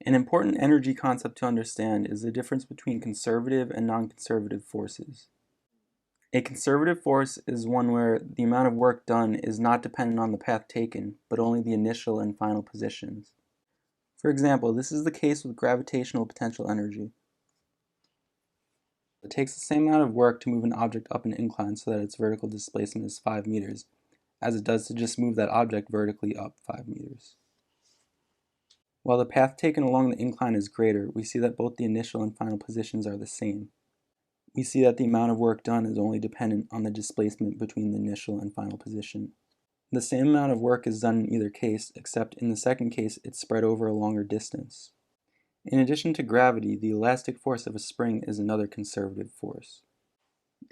An important energy concept to understand is the difference between conservative and non-conservative forces. A conservative force is one where the amount of work done is not dependent on the path taken, but only the initial and final positions. For example, this is the case with gravitational potential energy. It takes the same amount of work to move an object up an incline so that its vertical displacement is 5 meters, as it does to just move that object vertically up 5 meters. While the path taken along the incline is greater, we see that both the initial and final positions are the same. We see that the amount of work done is only dependent on the displacement between the initial and final position. The same amount of work is done in either case, except in the second case it's spread over a longer distance. In addition to gravity, the elastic force of a spring is another conservative force.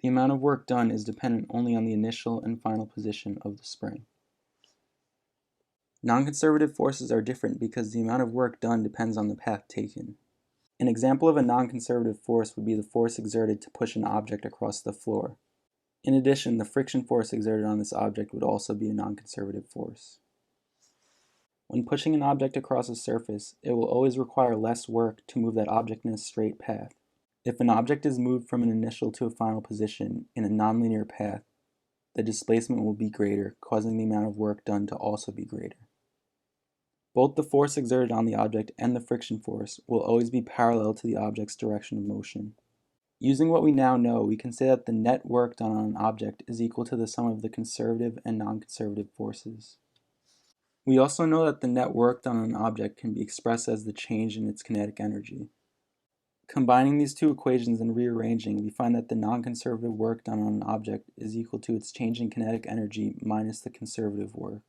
The amount of work done is dependent only on the initial and final position of the spring. Non-conservative forces are different because the amount of work done depends on the path taken. An example of a non-conservative force would be the force exerted to push an object across the floor. In addition, the friction force exerted on this object would also be a non-conservative force. When pushing an object across a surface, it will always require less work to move that object in a straight path. If an object is moved from an initial to a final position in a nonlinear path, the displacement will be greater, causing the amount of work done to also be greater. Both the force exerted on the object and the friction force will always be parallel to the object's direction of motion. Using what we now know, we can say that the net work done on an object is equal to the sum of the conservative and non-conservative forces. We also know that the net work done on an object can be expressed as the change in its kinetic energy. Combining these two equations and rearranging, we find that the non-conservative work done on an object is equal to its change in kinetic energy minus the conservative work.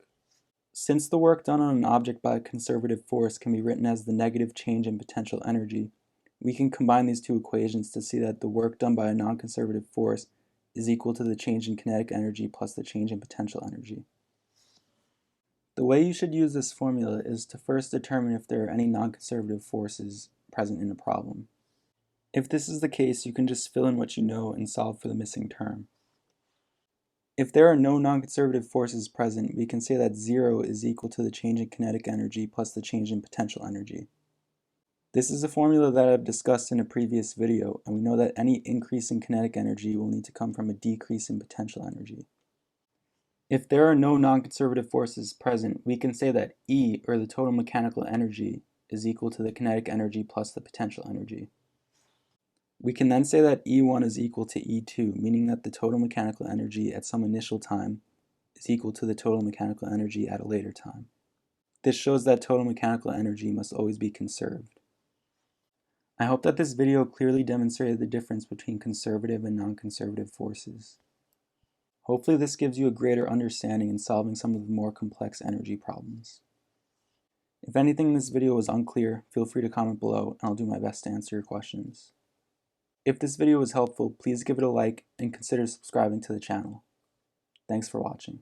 Since the work done on an object by a conservative force can be written as the negative change in potential energy, we can combine these two equations to see that the work done by a non-conservative force is equal to the change in kinetic energy plus the change in potential energy. The way you should use this formula is to first determine if there are any non-conservative forces present in a problem. If this is the case, you can just fill in what you know and solve for the missing term. If there are no non-conservative forces present, we can say that 0 is equal to the change in kinetic energy plus the change in potential energy. This is a formula that I've discussed in a previous video, and we know that any increase in kinetic energy will need to come from a decrease in potential energy. If there are no non-conservative forces present, we can say that E, or the total mechanical energy, is equal to the kinetic energy plus the potential energy. We can then say that E1 is equal to E2, meaning that the total mechanical energy at some initial time is equal to the total mechanical energy at a later time. This shows that total mechanical energy must always be conserved. I hope that this video clearly demonstrated the difference between conservative and non-conservative forces. Hopefully this gives you a greater understanding in solving some of the more complex energy problems. If anything in this video was unclear, feel free to comment below and I'll do my best to answer your questions. If this video was helpful, please give it a like and consider subscribing to the channel. Thanks for watching.